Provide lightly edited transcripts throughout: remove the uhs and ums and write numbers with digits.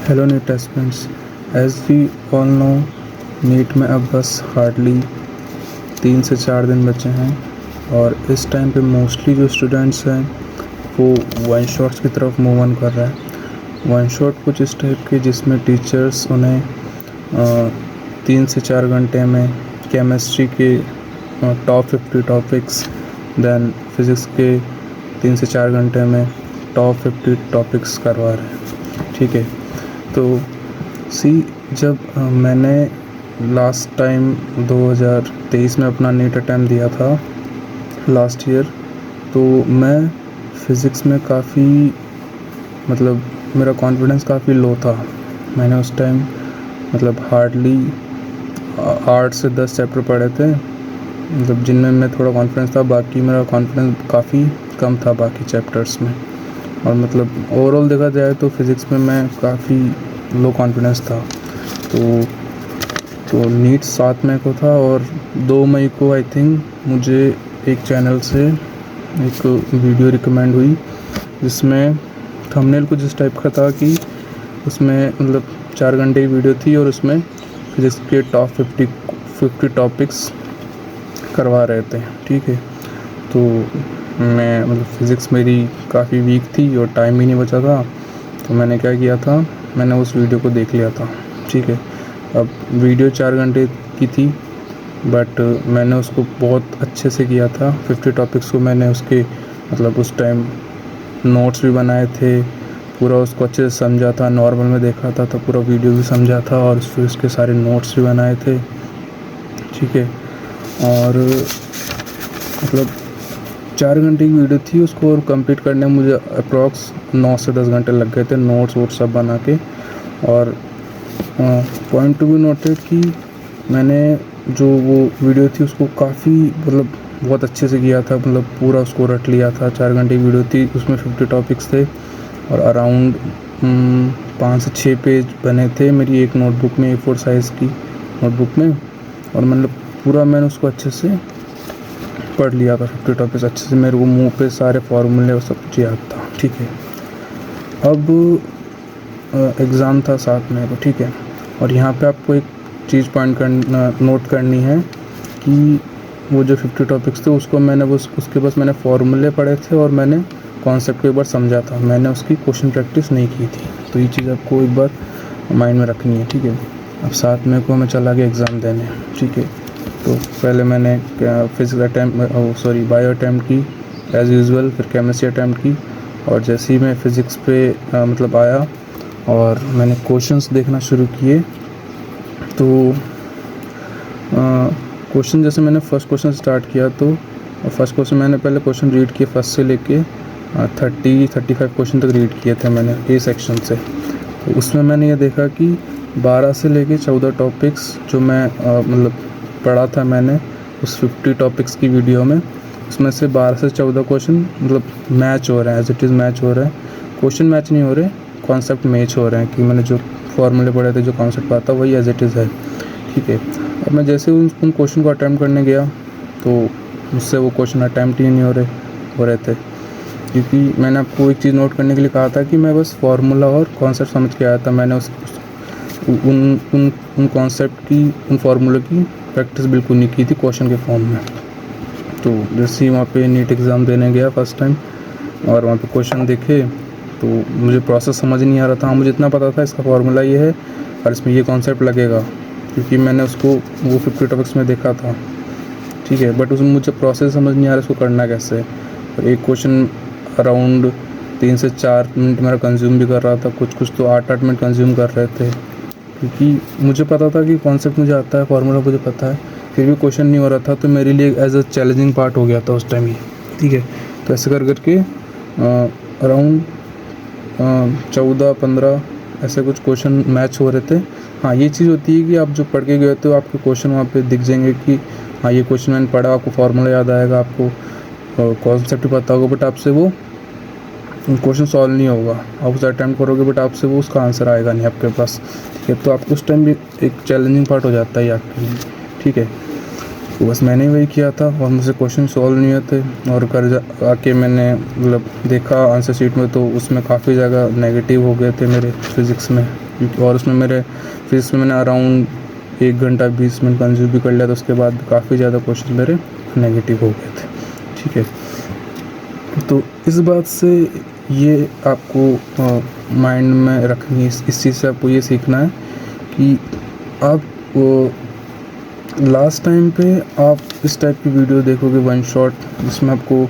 Hello NEET aspirants, as we all know NEET में अब बस हार्डली 3 से 4 दिन बचे हैं और इस टाइम पे मोस्टली जो स्टूडेंट्स हैं वो वन शॉट्स की तरफ मूव ऑन कर रहा है। वन शॉट कुछ इस टाइप के जिसमें टीचर्स उन्हें 3 से 4 घंटे में केमिस्ट्री के टॉप 50 टॉपिक्स, देन फिज़िक्स के 3 से 4 घंटे में टॉप 50 टॉपिक्स करवा रहे हैं। ठीक है, तो जब मैंने लास्ट टाइम 2023 में अपना नीट अटैम्प्ट दिया था लास्ट ईयर, तो मैं फ़िज़िक्स में काफ़ी मेरा कॉन्फिडेंस काफ़ी लो था। मैंने उस टाइम हार्डली 8 से 10 चैप्टर पढ़े थे, जिनमें मैं थोड़ा कॉन्फिडेंस था। बाकी मेरा कॉन्फिडेंस काफ़ी कम था बाकी चैप्टर्स में, और ओवरऑल देखा जाए तो फिज़िक्स में मैं काफ़ी लो कॉन्फिडेंस था। तो नीट 7 मई को था और 2 मई को आई थिंक मुझे एक चैनल से एक वीडियो रिकमेंड हुई जिसमें थंबनेल कुछ इस टाइप का था कि उसमें 4 घंटे की वीडियो थी और उसमें फिज़िक्स के टॉप 50 टॉपिक्स करवा रहे थे। ठीक है, तो मैं फ़िज़िक्स मेरी काफ़ी वीक थी और टाइम भी नहीं बचा था, तो मैंने क्या किया था, मैंने उस वीडियो को देख लिया था। ठीक है, अब वीडियो 4 घंटे की थी बट मैंने उसको बहुत अच्छे से किया था। 50 टॉपिक्स को मैंने उसके उस टाइम नोट्स भी बनाए थे, पूरा उसको अच्छे से समझा था। नॉर्मल में देखा था तो पूरा वीडियो भी समझा था और फिर उसके सारे नोट्स भी बनाए थे। ठीक है, और 4 घंटे की वीडियो थी, उसको और कंप्लीट करने में मुझे अप्रॉक्स 9 से 10 घंटे लग गए थे, नोट्स वोट्स सब बना के। और पॉइंट टू बी नोटेड कि मैंने जो वो वीडियो थी उसको काफ़ी बहुत अच्छे से किया था, पूरा उसको रट लिया था। 4 घंटे की वीडियो थी, उसमें 50 टॉपिक्स थे और अराउंड 5 से 6 पेज बने थे मेरी एक नोटबुक में, A4 साइज़ की नोटबुक में। और पूरा मैंने उसको अच्छे से पढ़ लिया था, 50 टॉपिक्स अच्छे से, मेरे को मुंह पे सारे फार्मूले और सब कुछ याद था। ठीक है, अब एग्ज़ाम था 7 मई को। ठीक है, और यहाँ पे आपको एक चीज़ नोट करनी है कि वो जो 50 टॉपिक्स थे उसको मैंने उसके बस मैंने फार्मूले पढ़े थे और मैंने कॉन्सेप्ट को एक बार समझा था, मैंने उसकी क्वेश्चन प्रैक्टिस नहीं की थी। तो ये चीज़ आपको एक बार माइंड में रखनी है। ठीक है, अब 7 मई को मैं चला गया एग्ज़ाम देने। ठीक है, तो पहले मैंने बायो अटैम्प्ट की एज़ यूजुअल, फिर केमिस्ट्री अटैम्प्ट की, और जैसे ही मैं फ़िज़िक्स पे आया और मैंने क्वेश्चंस देखना शुरू किए, तो क्वेश्चन जैसे मैंने फ़र्स्ट क्वेश्चन स्टार्ट किया, तो फर्स्ट क्वेश्चन मैंने पहले क्वेश्चन रीड किए, फर्स्ट से लेके 35 क्वेश्चन तक रीड किए थे मैंने ए सेक्शन से। तो उसमें मैंने ये देखा कि 12 से लेके 14 टॉपिक्स जो मैं पढ़ा था मैंने उस 50 टॉपिक्स की वीडियो में, उसमें से 12 से 14 क्वेश्चन मैच हो रहे हैं, एज इट इज़ मैच हो रहे हैं। क्वेश्चन मैच नहीं हो रहे, कॉन्सेप्ट मैच हो रहे हैं कि मैंने जो फॉर्मूले पढ़े थे, जो कॉन्सेप्ट पढ़ा था वही एज इट इज़ है। ठीक है, अब मैं जैसे उन क्वेश्चन को अटैम्प्ट करने गया तो मुझसे वो क्वेश्चन अटैम्प्ट ही नहीं हो रहे थे, क्योंकि मैंने आपको एक चीज़ नोट करने के लिए कहा था कि मैं बस फार्मूला और कॉन्सेप्ट समझ के आया था। मैंने उन कॉन्सेप्ट की, उन फार्मूले की प्रैक्टिस बिल्कुल नहीं की थी क्वेश्चन के फॉर्म में। तो जैसे ही वहाँ पे नीट एग्ज़ाम देने गया फर्स्ट टाइम और वहाँ पे क्वेश्चन देखे, तो मुझे प्रोसेस समझ नहीं आ रहा था। मुझे इतना पता था इसका फार्मूला ये है और इसमें ये कॉन्सेप्ट लगेगा, क्योंकि मैंने उसको वो 50 टॉपिक्स में देखा था। ठीक है, बट उसमें मुझे प्रोसेस समझ नहीं आ रहा इसको करना कैसे है। और एक क्वेश्चन अराउंड 3 से 4 मिनट मेरा कंज्यूम भी कर रहा था, कुछ तो 8 मिनट कंज्यूम कर रहे थे, क्योंकि मुझे पता था कि कॉन्सेप्ट मुझे आता है, फार्मूला मुझे पता है, फिर भी क्वेश्चन नहीं हो रहा था। तो मेरे लिए एज अ चैलेंजिंग पार्ट हो गया था उस टाइम ये। ठीक है, तो ऐसे करके अराउंड 14-15 ऐसे कुछ क्वेश्चन मैच हो रहे थे। हाँ, ये चीज़ होती है कि आप जो पढ़ के गए तो आपके क्वेश्चन वहाँ पे दिख जाएंगे कि हाँ ये क्वेश्चन मैंने पढ़ा, आपको फार्मूला याद आएगा, आपको कॉन्सेप्ट पता होगा, बट आपसे वो क्वेश्चन सॉल्व नहीं होगा। आप उसे अटैम्प्ट करोगे बट आपसे वो उसका आंसर आएगा नहीं आपके पास। ठीक है, तो आपको उस टाइम भी एक चैलेंजिंग पार्ट हो जाता है आपके लिए। ठीक है, तो बस मैंने वही किया था और मुझसे क्वेश्चन सॉल्व नहीं होते, और घर आके मैंने देखा आंसर शीट में, तो उसमें काफ़ी जगह नेगेटिव हो गए थे मेरे फिज़िक्स में। क्योंकि और उसमें मेरे फिजिक्स में मैंने अराउंड 1 घंटा 20 मिनट कंज्यूम भी कर लिया, तो उसके बाद काफ़ी ज़्यादा क्वेश्चन मेरे नेगेटिव हो गए थे। ठीक है, तो इस बात से ये आपको माइंड में रखनी है, इस चीज़ से आपको ये सीखना है कि आप लास्ट टाइम पे आप इस टाइप की वीडियो देखोगे वन शॉट, जिसमें आपको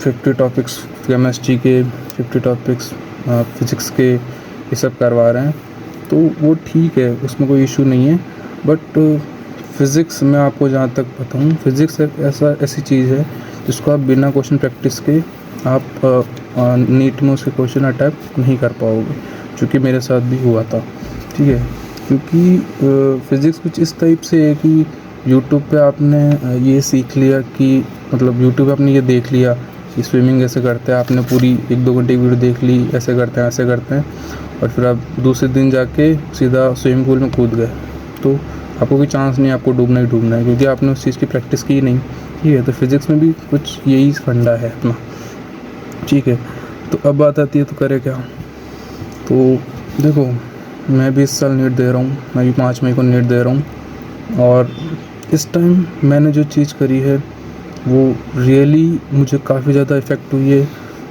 50 टॉपिक्स केमिस्ट्री के, 50 टॉपिक्स फिज़िक्स के, ये सब करवा रहे हैं, तो वो ठीक है, उसमें कोई इशू नहीं है। बट फिज़िक्स में आपको जहाँ तक बताऊँ, फिज़िक्स एक ऐसी चीज़ है जिसको आप बिना क्वेश्चन प्रैक्टिस के आप नीट में उसके क्वेश्चन अटैम्प्ट नहीं कर पाओगे, जो कि मेरे साथ भी हुआ था। ठीक है, क्योंकि फिज़िक्स कुछ इस टाइप से है कि यूट्यूब पे आपने ये सीख लिया कि मतलब यूट्यूब पे आपने ये देख लिया कि स्विमिंग ऐसे करते हैं, आपने पूरी 1-2 घंटे की वीडियो देख ली, ऐसे करते हैं ऐसे करते हैं, और फिर आप दूसरे दिन जाके सीधा स्विमिंग पूल में कूद गए, तो आपको कोई चांस नहीं है, आपको डूबना ही डूबना है, क्योंकि आपने उस चीज़ की प्रैक्टिस की नहीं। ठीक है, तो फिज़िक्स में भी कुछ यही फंडा है अपना। ठीक है, तो अब बात आती है तो करे क्या। तो देखो, मैं भी इस साल नीट दे रहा हूँ, मैं भी 5 मई को नीट दे रहा हूँ, और इस टाइम मैंने जो चीज़ करी है वो रियली मुझे काफ़ी ज़्यादा इफ़ेक्ट हुई है।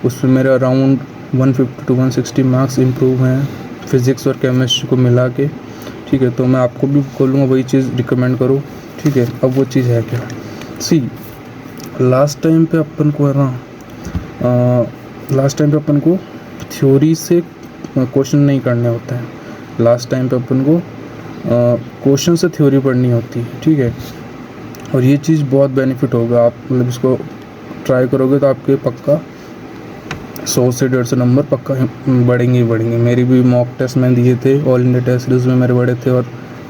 उसमें मेरे अराउंड 150 to 160 मार्क्स इम्प्रूव हैं फिज़िक्स और केमिस्ट्री को मिला के। ठीक है, तो मैं आपको भी बोलूँगा वही चीज़ रिकमेंड करो। ठीक है, अब वो चीज़ है क्या, सी लास्ट टाइम पे अपन को है ना, लास्ट टाइम पे अपन को थ्योरी से क्वेश्चन नहीं करने होते हैं, लास्ट टाइम पे अपन को क्वेश्चन से थ्योरी पढ़नी होती है। ठीक है, और ये चीज़ बहुत बेनिफिट होगा, आप मतलब इसको ट्राई करोगे तो आपके पक्का 100 से 150 नंबर पक्का बढ़ेंगे ही बढ़ेंगे। मेरी भी मॉक टेस्ट मैंने दिए थे, ऑल इंडिया टेस्ट सीरीज़ में मेरे बढ़े थे, और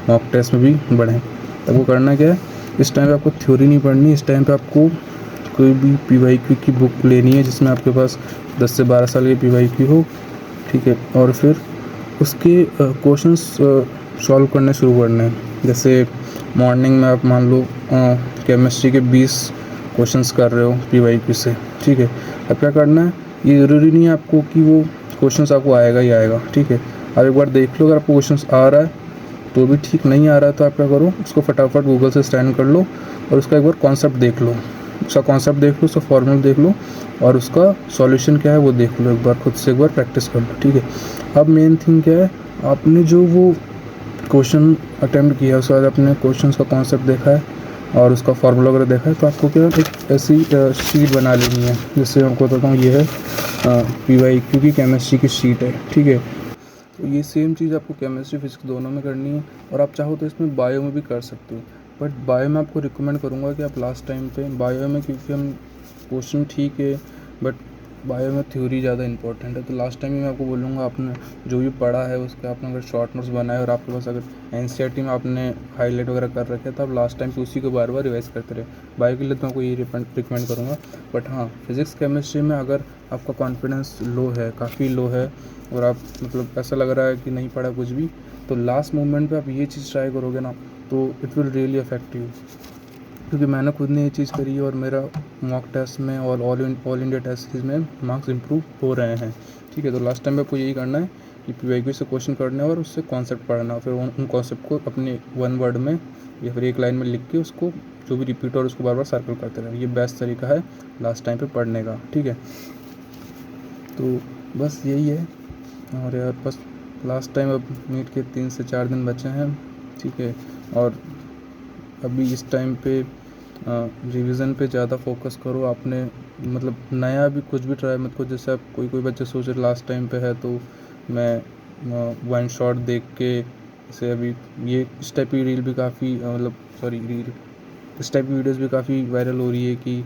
मॉक टेस्ट में भी बढ़े। तब वो करना क्या है, इस टाइम पे आपको थ्योरी नहीं पढ़नी, इस टाइम पे आपको कोई भी PYQ की बुक लेनी है जिसमें आपके पास 10 से 12 साल की PYQ हो। ठीक है, और फिर उसके क्वेश्चंस सॉल्व करने शुरू करने हैं। जैसे मॉर्निंग में आप मान लो केमिस्ट्री के 20 क्वेश्चंस कर रहे हो PYQ से। ठीक है, अब क्या करना है, ये ज़रूरी नहीं है आपको कि वो क्वेश्चंस आपको आएगा ही आएगा। ठीक है, आप एक बार देख लो, अगर आपको क्वेश्चंस आ रहा है तो भी ठीक, नहीं आ रहा है तो आप क्या करो, उसको फटाफट गूगल से स्कैन कर लो और उसका एक बार कॉन्सेप्ट देख लो, उसका कॉन्सेप्ट देख लो, उसका फॉर्मूला देख लो, और उसका सॉल्यूशन क्या है वो देख लो, एक बार खुद से एक बार प्रैक्टिस कर लो। ठीक है, अब मेन थिंग क्या है, आपने जो वो क्वेश्चन अटेम्प्ट किया उसके बाद आपने क्वेश्चन का कॉन्सेप्ट देखा है और उसका फार्मूला वगैरह देखा है, तो आपको क्या एक ऐसी शीट बना लेनी है, जिससे मैं आपको बताता हूँ, ये है PYQ की केमिस्ट्री की शीट है। ठीक है, तो ये सेम चीज़ आपको केमिस्ट्री फिजिक्स दोनों में करनी है, और आप चाहो तो इसमें बायो में भी कर सकते हो, बट बायो में आपको रिकमेंड करूँगा कि आप लास्ट टाइम पे बायो में, क्योंकि हम क्वेश्चन ठीक है बट बायो में थ्योरी ज़्यादा इंपॉर्टेंट है, तो लास्ट टाइम ही मैं आपको बोलूँगा आपने जो भी पढ़ा है उसके आपने अगर शॉर्ट नोट्स बनाए और आपके पास अगर NCERT में आपने हाईलाइट वगैरह कर रखे तो आप लास्ट टाइम पे उसी को बार बार रिवाइज करते रहे। बायो के लिए तो मैं आपको ये रिकमेंड करूँगा, बट हाँ फिज़िक्स केमिस्ट्री में अगर आपका कॉन्फिडेंस लो है, काफ़ी लो है, और आप मतलब ऐसा लग रहा है कि नहीं पढ़ा कुछ भी, तो लास्ट मोमेंट पे आप ये चीज़ ट्राई करोगे ना, तो it will really affect you, क्योंकि मैंने खुद ने ये चीज़ करी है और मेरा मॉक टेस्ट में और ऑल इंडिया टेस्ट सीरीज़ में मार्क्स इंप्रूव हो रहे हैं। ठीक है, तो लास्ट टाइम आपको यही करना है कि PYQ से क्वेश्चन करना है और उससे कॉन्सेप्ट पढ़ना, फिर उन कॉन्सेप्ट को अपने 1 वर्ड में या फिर 1 लाइन में लिख के उसको जो भी रिपीट और उसको बार बार सर्कल करते रहे। ये बेस्ट तरीका है लास्ट टाइम पे पढ़ने का। ठीक है, तो बस यही है, और यार बस लास्ट टाइम अब नीट के 3 से 4 दिन बचे हैं। ठीक है, और अभी इस टाइम पे रिवीजन पे ज़्यादा फोकस करो। आपने मतलब नया भी कुछ भी ट्राई मत करो, जैसे आप कोई बच्चे सोच रहे लास्ट टाइम पे है तो मैं वन शॉट देख के, जैसे अभी ये इस टाइप की रील भी काफ़ी मतलब सॉरी रील इस टाइप की वीडियोस भी काफ़ी वायरल हो रही है कि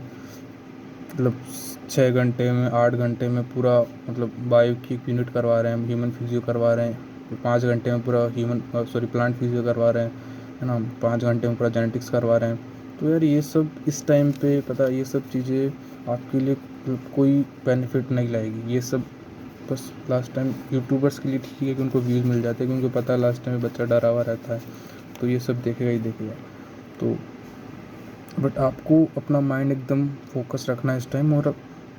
मतलब 6 घंटे में 8 घंटे में पूरा मतलब बायो की यूनिट करवा रहे हैं, ह्यूमन फिजियो करवा रहे हैं, 5 घंटे में पूरा प्लांट फिजियो करवा रहे हैं, है ना, 5 घंटे में पूरा जेनेटिक्स करवा रहे हैं। तो यार ये सब इस टाइम पे पता है, ये सब चीज़ें आपके लिए कोई बेनिफिट नहीं लाएगी। ये सब बस लास्ट टाइम यूट्यूबर्स के लिए ठीक है कि उनको व्यूज़ मिल जाते हैं, क्योंकि पता है लास्ट टाइम बच्चा डरा हुआ रहता है, तो ये सब देखेगा ही देखेगा। तो बट आपको अपना माइंड एकदम फोकस रखना है इस टाइम, और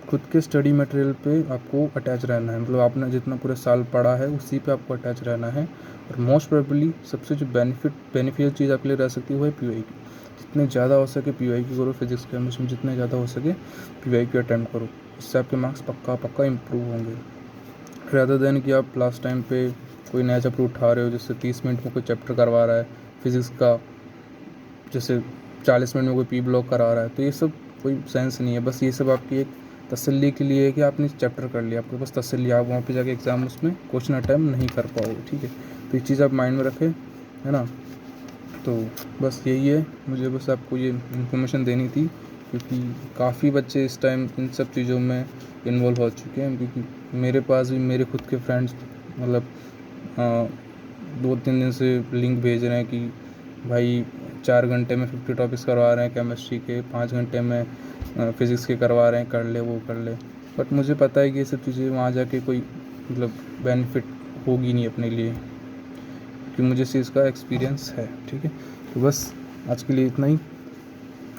खुद के स्टडी मटेरियल पे आपको अटैच रहना है, मतलब आपने जितना पूरे साल पढ़ा है उसी पे आपको अटैच रहना है। और मोस्ट प्रोबेबली सबसे जो बेनिफिशियल चीज़ आपके लिए रह सकती है वो है पीवाई की। जितने ज़्यादा हो सके पीवाई की करो, फिजिक्स केमिस्ट्री में जितने ज़्यादा हो सके पीवाई की अटैम्प्ट करो, इससे आपके मार्क्स पक्का इम्प्रूव होंगे। रादर देन कि आप लास्ट टाइम पे कोई नया चैप्टर उठा रहे हो, जैसे 30 मिनट में कोई चैप्टर करवा रहा है फिज़िक्स का, जैसे 40 मिनट में कोई पी ब्लॉक करा रहा है, तो ये सब कोई सेंस नहीं है। बस ये सब आपकी एक तसल्ली के लिए है कि आपने चैप्टर कर लिया, आपके पास तसल्ली, आप वहाँ पे जाके एग्ज़ाम उसमें क्वेश्चन अटैम्प्ट नहीं कर पाओगे, ठीक है। तो ये चीज़ आप माइंड में रखें, है ना। तो बस यही है, मुझे बस आपको ये इन्फॉर्मेशन देनी थी, क्योंकि काफ़ी बच्चे इस टाइम इन सब चीज़ों में इन्वॉल्व हो चुके हैं। क्योंकि मेरे पास भी मेरे खुद के फ्रेंड्स मतलब 2-3 दिन से लिंक भेज रहे हैं कि भाई 4 घंटे में 50 टॉपिक्स करवा रहे हैं केमिस्ट्री के, 5 घंटे में फिज़िक्स के करवा रहे हैं, कर ले वो कर ले। बट मुझे पता है कि ये सब चीज़ें वहाँ जाके कोई मतलब बेनिफिट होगी नहीं अपने लिए, कि मुझे इस चीज़ का एक्सपीरियंस है, ठीक है। तो बस आज के लिए इतना ही।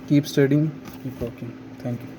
Keep studying, keep working, thank you.